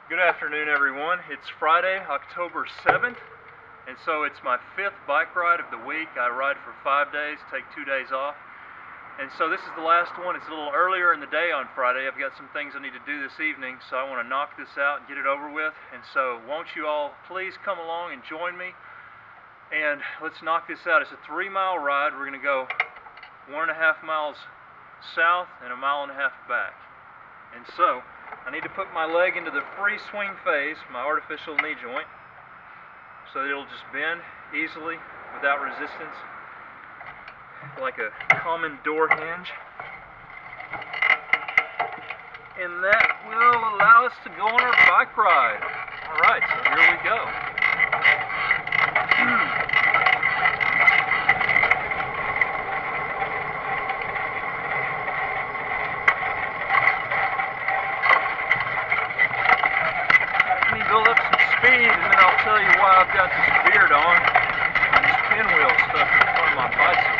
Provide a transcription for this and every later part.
Good afternoon, everyone. It's Friday, October 7th, and so it's my 5th bike ride of the week. I ride for 5 days, take 2 days off, and so this is the last one. It's a little earlier in the day on Friday. I've got some things I need to do this evening, so I want to knock this out and get it over with. And so won't you all please come along and join me, and let's knock this out. It's a 3-mile ride. We're going to go 1.5 miles south and 1.5 miles back. And so I need to put my leg into the free swing phase, my artificial knee joint, so that it'll just bend easily without resistance, like a common door hinge. And that will allow us to go on our bike ride. Alright, so here we go. Build up some speed, and then I'll tell you why I've got this beard on and this pinwheel stuck in front of my bicycle.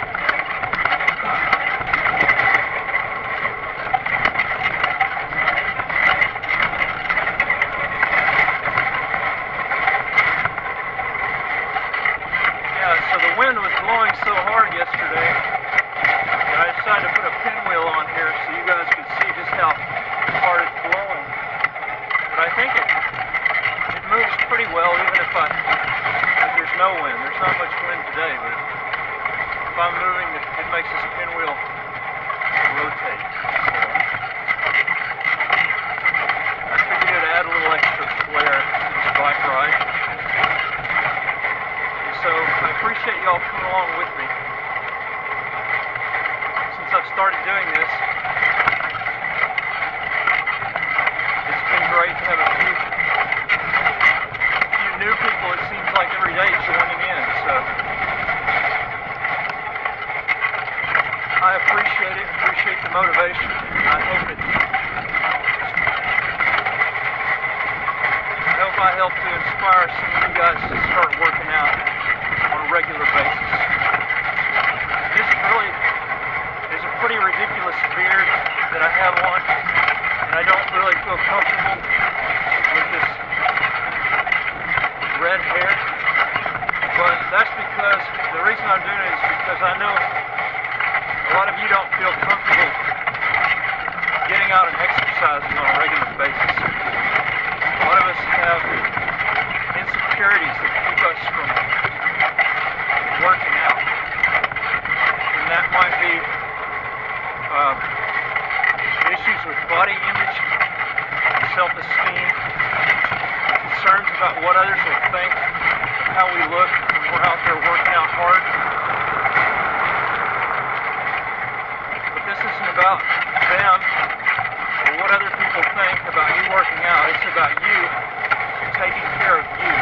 Yeah, so the wind was blowing so hard yesterday that I decided to put a pinwheel on here so you guys could see just how hard it's blowing. But I think it moves pretty well, even if there's no wind. There's not much wind today, but if I'm moving, it makes this pinwheel rotate. So I figured it'd add a little extra flair to this bike ride. And so I appreciate y'all coming along with me. Since I've started doing this, it's been great to have a few new people, it seems like, every day joining in, so I appreciate it, appreciate the motivation. I hope I help to inspire some of you guys to start working out on a regular basis. This really is a pretty ridiculous beard that I have on, and I don't really feel comfortable with this red hair, but that's because the reason I'm doing it is because I know a lot of you don't feel comfortable getting out and exercising on a regular basis. A lot of us have insecurities that keep us from working out, and that might be issues with body image, self-esteem, concerns about what others will think of how we look when we're out there working out hard. But this isn't about them or what other people think about you working out. It's about you taking care of you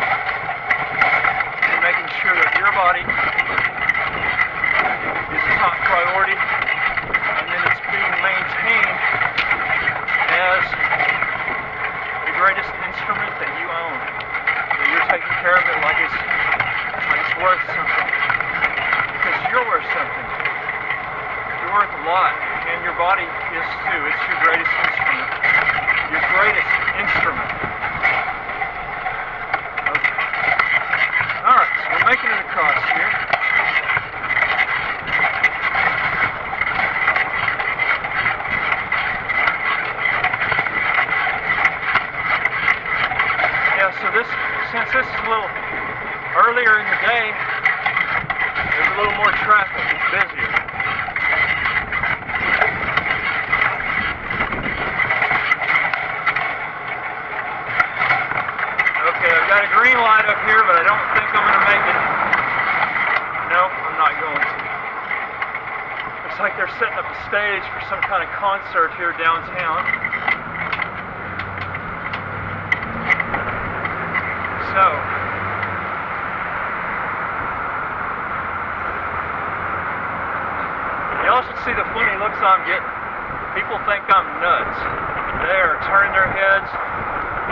and making sure that your body is a top priority, and then it's being maintained as the greatest instrument that you own. That you're taking care of it like it's worth something. Because you're worth something. You're worth a lot. And your body is too. It's your greatest instrument. Your greatest instrument. Okay. Alright, so we're making it across here. Since this is a little earlier in the day, there's a little more traffic. It's busier. Okay, I've got a green light up here, but I don't think I'm going to make it. No, I'm not going to. Looks like they're setting up a stage for some kind of concert here downtown. So, y'all should see the funny looks I'm getting. People think I'm nuts. They're turning their heads,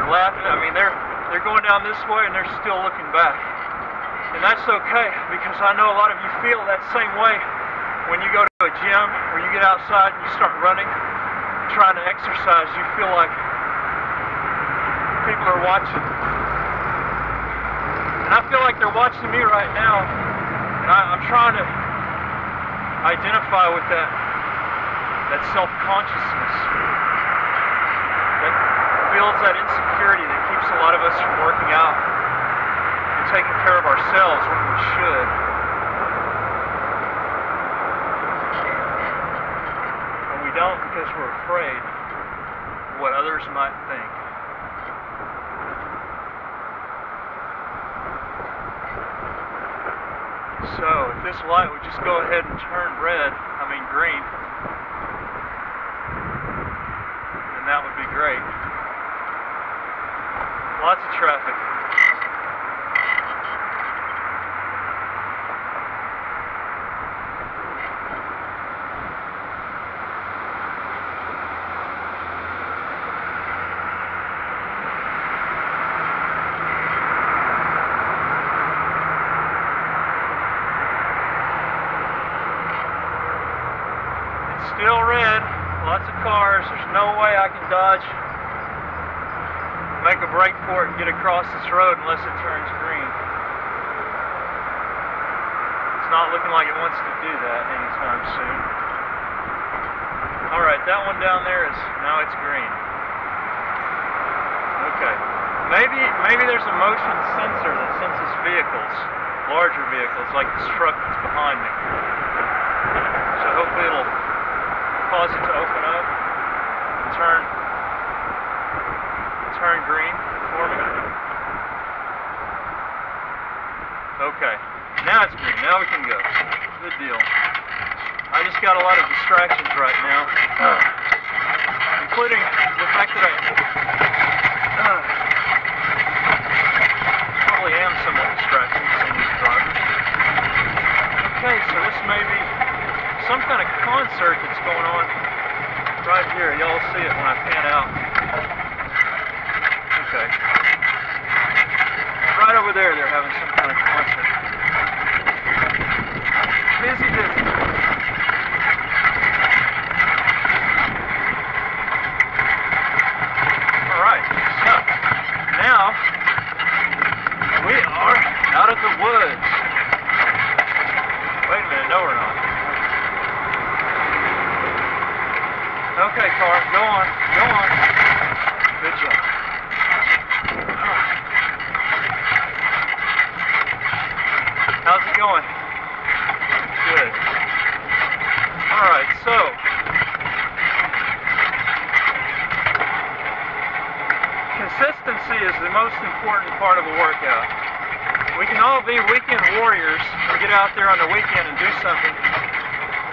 they're laughing. I mean, they're going down this way and they're still looking back. And that's okay, because I know a lot of you feel that same way when you go to a gym or you get outside and you start running, trying to exercise. You feel people are watching. And I feel like they're watching me right now. And I'm trying to identify with that self-consciousness that builds that insecurity that keeps a lot of us from working out and taking care of ourselves when we should. And we don't because we're afraid of what others might think. So, if this light would just go ahead and turn green, then that would be great. Lots of traffic. Still red, lots of cars. There's no way I can dodge, make a break for it and get across this road unless it turns green. It's not looking like it wants to do that anytime soon. Alright, that one down there now it's green. Okay. Maybe there's a motion sensor that senses vehicles, larger vehicles like this truck that's behind me. So hopefully it'll cause it to open up and turn green for me. Okay, now it's green. Now we can go. Good deal. I just got a lot of distractions right now, including the fact that I probably am somewhat distracted with some of these drivers. Okay, so this may be some kind of concert that's going on right here. Y'all see it when I pan out. Okay. Right over there, they're having some kind of concert. Busy. Alright, so now we are out of the woods. Wait a minute, no we're not. Okay, car, go on. Good job. How's it going? Good. Alright, so consistency is the most important part of a workout. We can all be weekend warriors and get out there on the weekend and do something,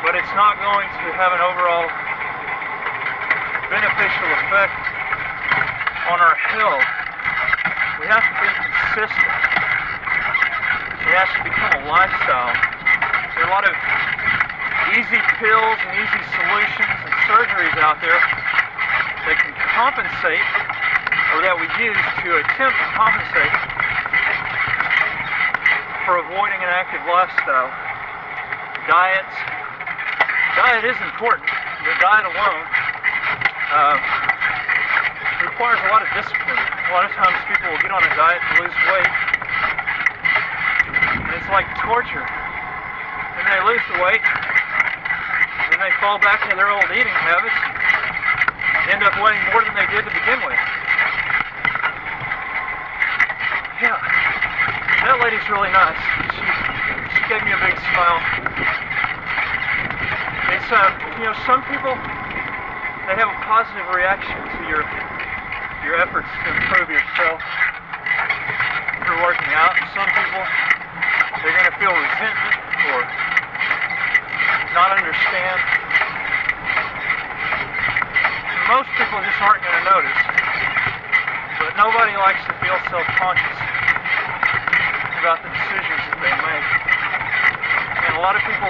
but it's not going to have an overall beneficial effect on our health. We have to be consistent. It has to become a lifestyle. There are a lot of easy pills and easy solutions and surgeries out there that can compensate, or that we use to attempt to compensate for avoiding an active lifestyle. Diet is important. The diet alone requires a lot of discipline. A lot of times people will get on a diet to lose weight, and it's like torture. And they lose the weight, and then they fall back into their old eating habits, and end up weighing more than they did to begin with. Yeah, that lady's really nice. She gave me a big smile. It's some people, they have a positive reaction to your efforts to improve yourself through working out. And some people, they're going to feel resentment or not understand. And most people just aren't going to notice. But nobody likes to feel self-conscious about the decisions that they make. And a lot of people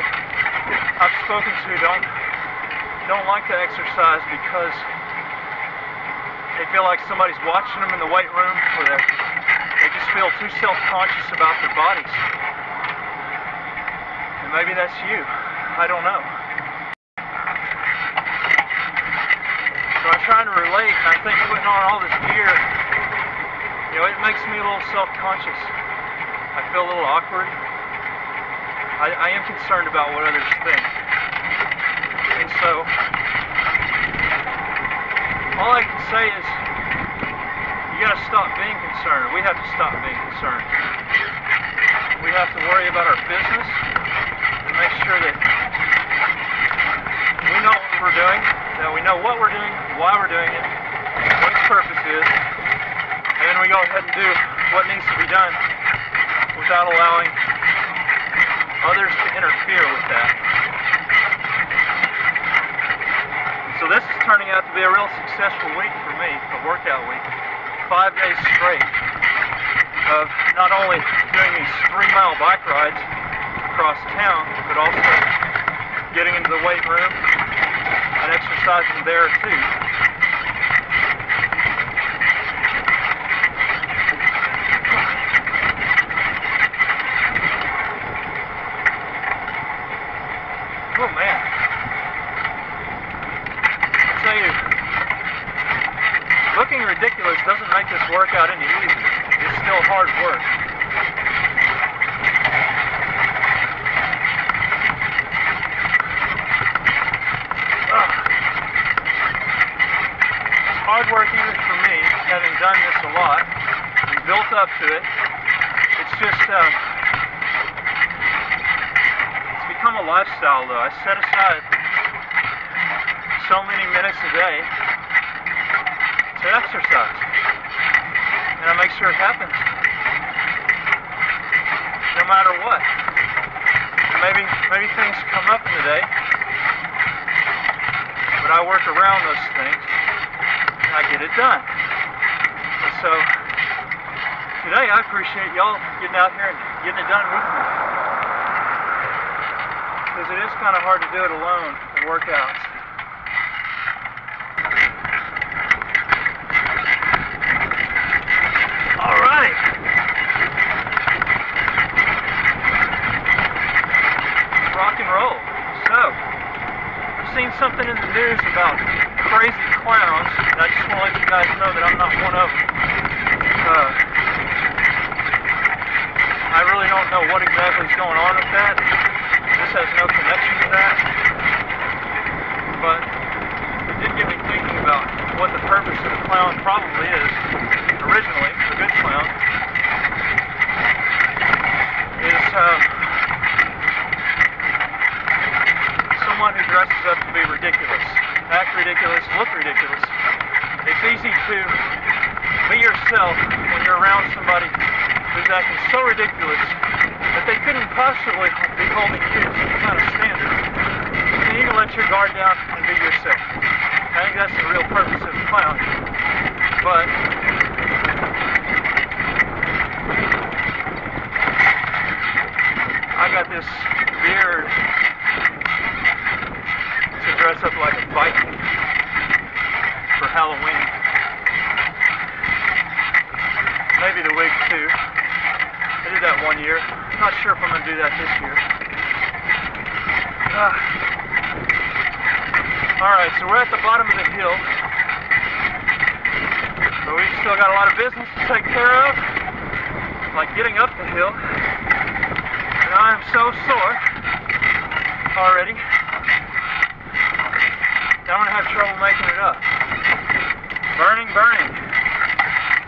I've spoken to don't like to exercise because they feel like somebody's watching them in the weight room, or they just feel too self-conscious about their bodies. And maybe that's you. I don't know. So I'm trying to relate, and I think putting on all this gear it makes me a little self-conscious. I feel a little awkward. I am concerned about what others think. And so, all I can say is, you gotta stop being concerned. We have to stop being concerned. We have to worry about our business and make sure that we know what we're doing, that we know what we're doing, why we're doing it, what its purpose is, and then we go ahead and do what needs to be done without allowing others to interfere with that. So this is turning out to be a real successful week for me, a workout week. 5 days straight of not only doing these 3-mile bike rides across town, but also getting into the weight room and exercising there too. Oh man, I'll tell you, looking ridiculous doesn't make this workout any easier. It's still hard work. It's hard work even for me, having done this a lot and built up to it. It's just, it's become a lifestyle though. I set aside so many minutes a day to exercise, and I make sure it happens, no matter what. And maybe things come up in the day, but I work around those things, and I get it done. And so, today I appreciate y'all getting out here and getting it done with me, because it is kind of hard to do it alone, the workouts. Something in the news about crazy clowns, and I just want to let you guys know that I'm not one of them. I really don't know what exactly is going on with that. This has no connection to that. But it did get me thinking about what the purpose of the clown probably is. Originally, the good clown is someone who dresses up to be ridiculous, act ridiculous, look ridiculous. It's easy to be yourself when you're around somebody who's acting so ridiculous that they couldn't possibly be holding you to any kind of standards. And you can let your guard down and be yourself. I think that's the real purpose of the clown. But I got this beard to dress up like a Viking for Halloween. Maybe the wig too. I did that one year. Not sure if I'm going to do that this year. Alright, so we're at the bottom of the hill. But we've still got a lot of business to take care of, like getting up the hill. And I'm so sore already. I'm going to have trouble making it up. Burning, burning.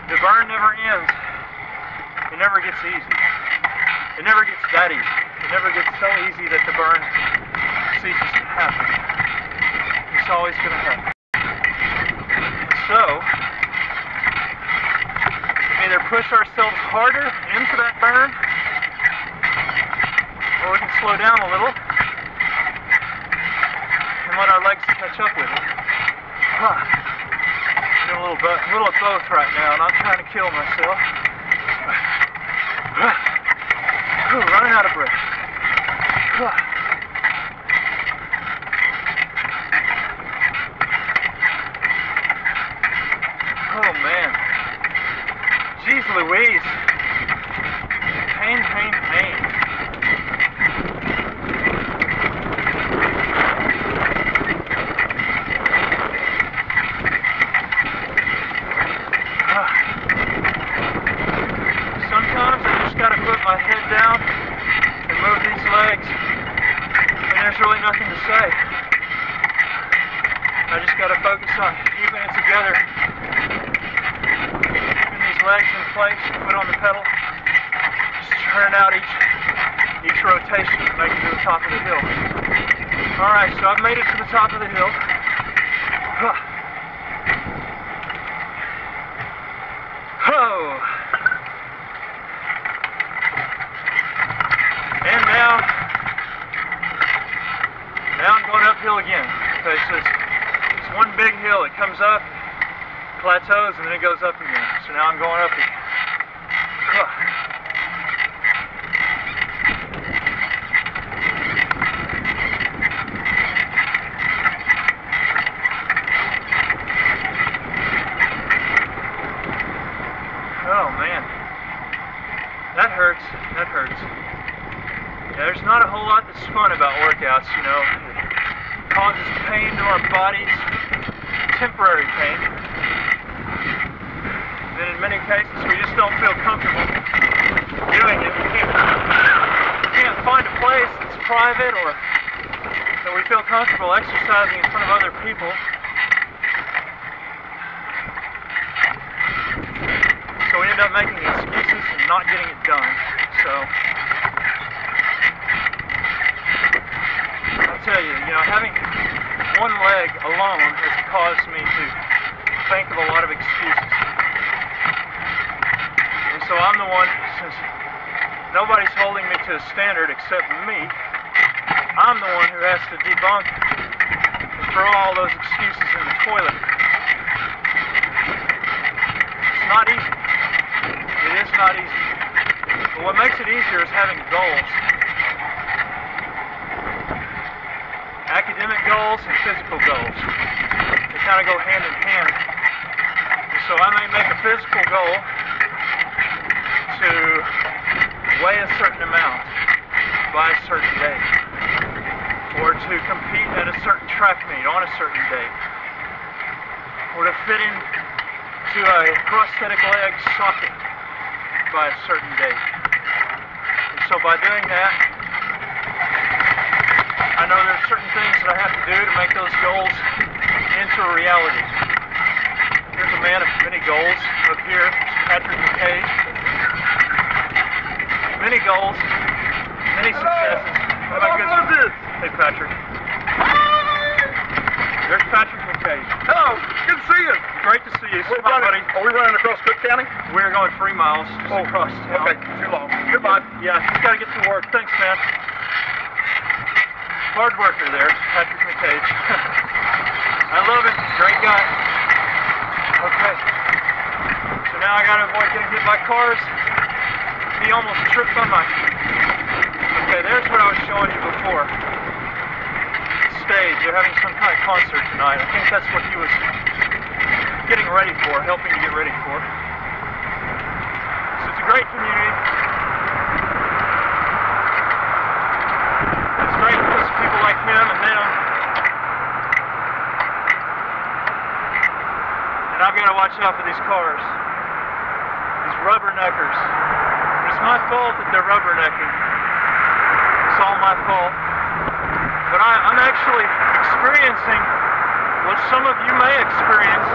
The burn never ends. It never gets easy. It never gets that easy. It never gets so easy that the burn ceases to happen. It's always going to happen. So, we can either push ourselves harder into that burn, or we can slow down a little and let our legs catch up with it. Doing a little of both right now, and I'm trying to kill myself. Running out of breath. Oh man. Jeez Louise. Pain, pain, pain. place, foot on the pedal, just turn out each rotation to make it to the top of the hill. Alright, so I've made it to the top of the hill. Oh! And now I'm going uphill again. Okay, so it's one big hill. It comes up, plateaus, and then it goes up again. So now I'm going up again. Oh man, that hurts. That hurts. Yeah, there's not a whole lot that's fun about workouts, you know. It causes pain to our bodies, temporary pain. And in many cases, we just don't feel comfortable doing it. We can't find a place that's private or that we feel comfortable exercising in front of other people. So we end up making excuses and not getting it done. So I'll tell you, having one leg alone has caused me to think of a lot of excuses. And so I'm the one, since nobody's holding me to a standard except me, I'm the one who has to debunk and throw all those excuses in the toilet. It's not easy. It is not easy. But what makes it easier is having goals. Academic goals and physical goals. They kind of go hand in hand. And so I may make a physical goal to weigh a certain amount by a certain day, or to compete at a certain track meet on a certain day, or to fit into a prosthetic leg socket by a certain day. And so by doing that, I know there's certain things that I have to do to make those goals into a reality. Here's a man of many goals up here, Patrick McCage. Many goals, many successes. How about good? Hey Patrick. There's Patrick McCage. Hello, good to see you. Great to see you. Are we running across Cook County? We're going 3 miles just across town. Okay, too long. Goodbye. Yeah, he's got to get to work. Thanks, man. Hard worker there, Patrick McCage. I love him. Great guy. Okay. So now I got to avoid getting hit by cars. He almost tripped on my... Okay, there's what I was showing you before. Stage. They're having some kind of concert tonight. I think that's what he was getting ready for, helping to get ready for. So it's a great community. It's great because of people like him and them. And I've got to watch out for these cars. These rubberneckers. It's my fault that they're rubbernecking. It's all my fault. But I'm actually experiencing what some of you may experience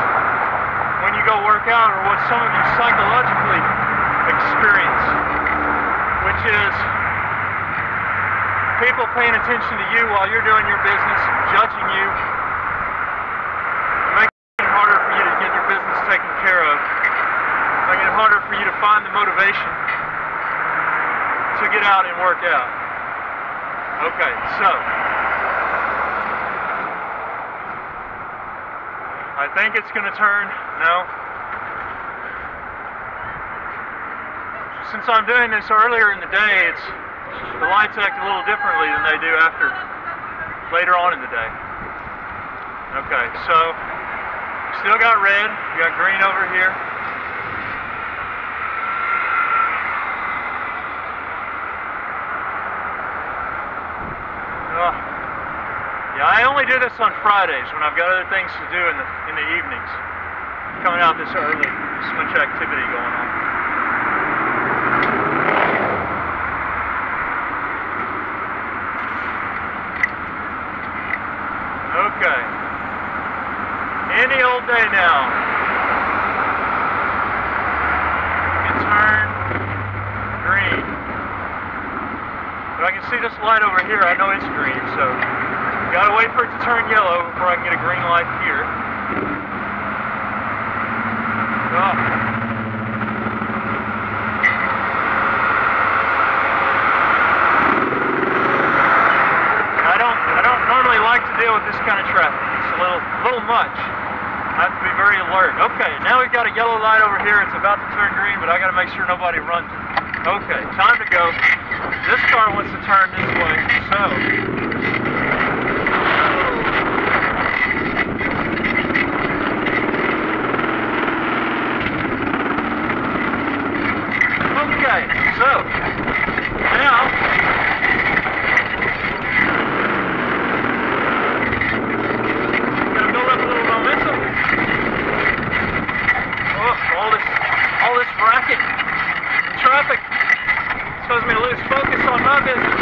when you go work out, or what some of you psychologically experience, which is people paying attention to you while you're doing your business, judging you, making it harder for you to get your business taken care of, making it harder for you to find the motivation to get out and work out. Okay, so I think it's going to turn. No. Since I'm doing this earlier in the day, the lights act a little differently than they do later on in the day. Okay, so still got red, you got green over here. Yeah, I only do this on Fridays when I've got other things to do in the evenings. Coming out this early, there's so much activity going on. Okay. Any old day now. Get see this light over here, I know it's green, so gotta wait for it to turn yellow before I can get a green light here. Oh. I don't normally like to deal with this kind of traffic. It's a little much. I have to be very alert. Okay, now we've got a yellow light over here. It's about to turn green, but I got to make sure nobody runs it. Okay, time to go. This car wants to turn this way, so. Okay, so now gotta build up a little momentum. Oh, all this racket and traffic caused me to lose focus on my business.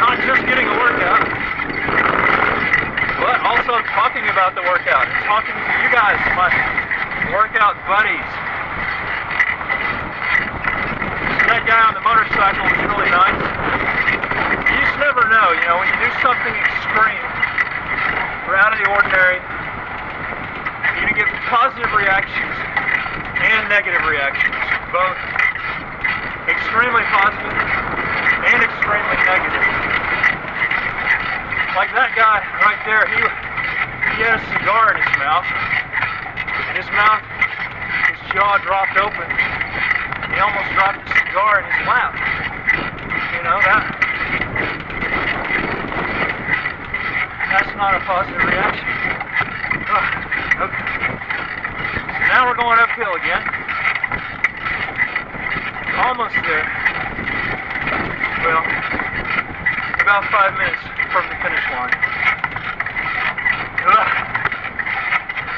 Not just getting a workout, but also talking about the workout and talking to you guys, my workout buddies. That guy on the motorcycle was really nice. You just never know, you know, when you do something extreme or out of the ordinary, you're going to get positive reactions and negative reactions, both extremely positive and extremely negative. Like that guy right there, he had a cigar in his mouth, and his jaw dropped open. He almost dropped the cigar in his lap. You know, that's not a positive reaction. Okay. So now we're going uphill again. Almost there. Well, about 5 minutes from the finish line.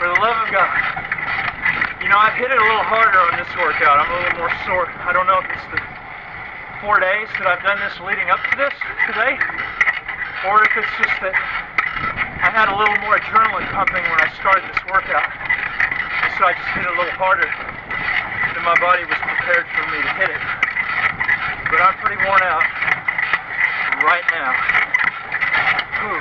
For the love of God. You know, I've hit it a little harder on this workout. I'm a little more sore. I don't know if it's the 4 days that I've done this leading up to this today, or if it's just that I had a little more adrenaline pumping when I started this workout. And so I just hit it a little harder than my body was prepared for me to hit it. But I'm pretty worn out right now. Whew.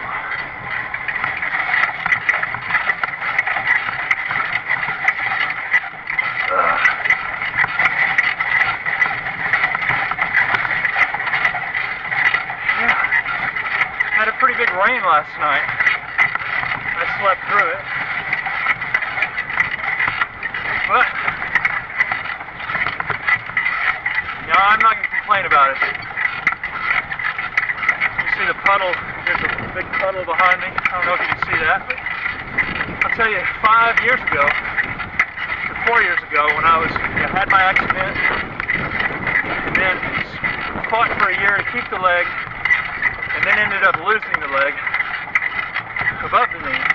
Had a pretty big rain last night. I slept through it. But, no, I'm not going to complain about it. You see the puddle, there's a big puddle behind me. I don't know if you can see that, but I'll tell you, 5 years ago, or 4 years ago, when I had my accident, and then fought for a year to keep the leg, and then ended up losing the leg above the knee.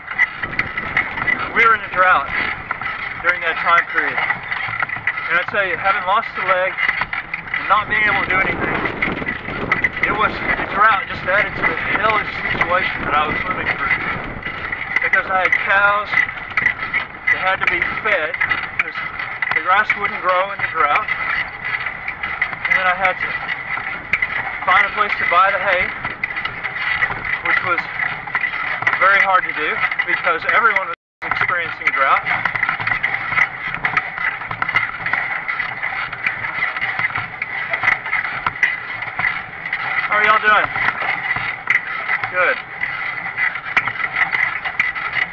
We were in a drought during that time period. And I tell you, having lost the leg and not being able to do anything, the drought just added to the hellish situation that I was living through. Because I had cows that had to be fed because the grass wouldn't grow in the drought. And then I had to find a place to buy the hay, which was very hard to do because everyone was experiencing a drought. How are y'all doing? Good.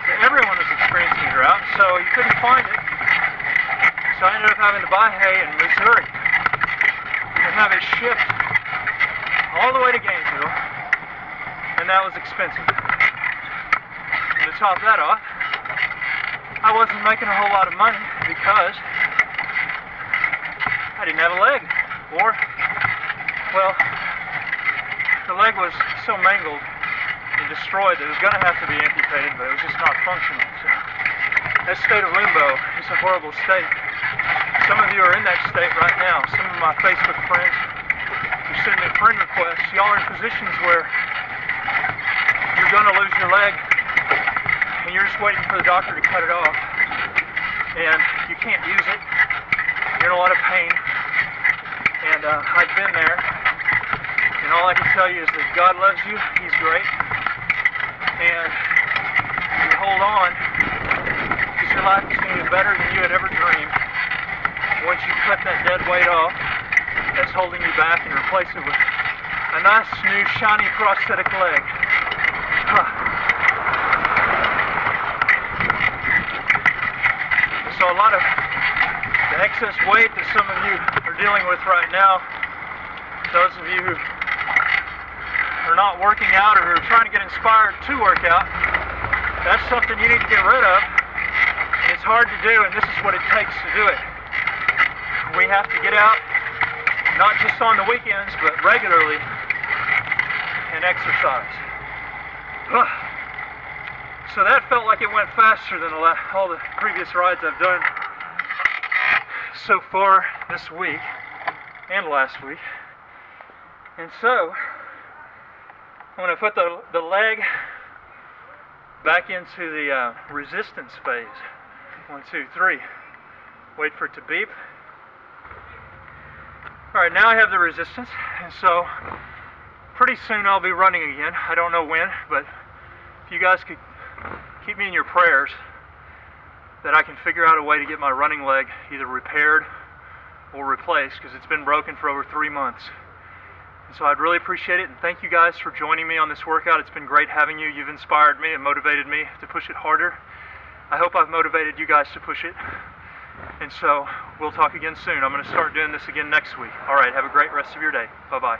So everyone was experiencing a drought, so you couldn't find it. So I ended up having to buy hay in Missouri and have it shipped all the way to Gainesville, and that was expensive. And to top that off, I wasn't making a whole lot of money because I didn't have a leg, or, well, the leg was so mangled and destroyed that it was going to have to be amputated, but it was just not functional. So that state of limbo is a horrible state. Some of you are in that state right now. Some of my Facebook friends who send me friend requests, y'all are in positions where you're going to lose your leg and you're just waiting for the doctor to cut it off, and you can't use it. You're in a lot of pain, and I've been there. And all I can tell you is that God loves you, He's great, and you hold on, because your life is going to be better than you had ever dreamed once you cut that dead weight off that's holding you back and replace it with a nice, new, shiny prosthetic leg. So a lot of the excess weight that some of you are dealing with right now, those of you who are not working out or who are trying to get inspired to work out, that's something you need to get rid of. And it's hard to do, and this is what it takes to do it. We have to get out, not just on the weekends, but regularly, and exercise. So that felt like it went faster than all the previous rides I've done so far this week and last week. And so I'm going to put the leg back into the resistance phase. 1, 2, 3. Wait for it to beep. Alright, now I have the resistance, and so pretty soon I'll be running again. I don't know when, but if you guys could keep me in your prayers that I can figure out a way to get my running leg either repaired or replaced, because it's been broken for over 3 months. And so I'd really appreciate it, and thank you guys for joining me on this workout. It's been great having you. You've inspired me and motivated me to push it harder. I hope I've motivated you guys to push it. And so we'll talk again soon. I'm going to start doing this again next week. All right, have a great rest of your day. Bye-bye.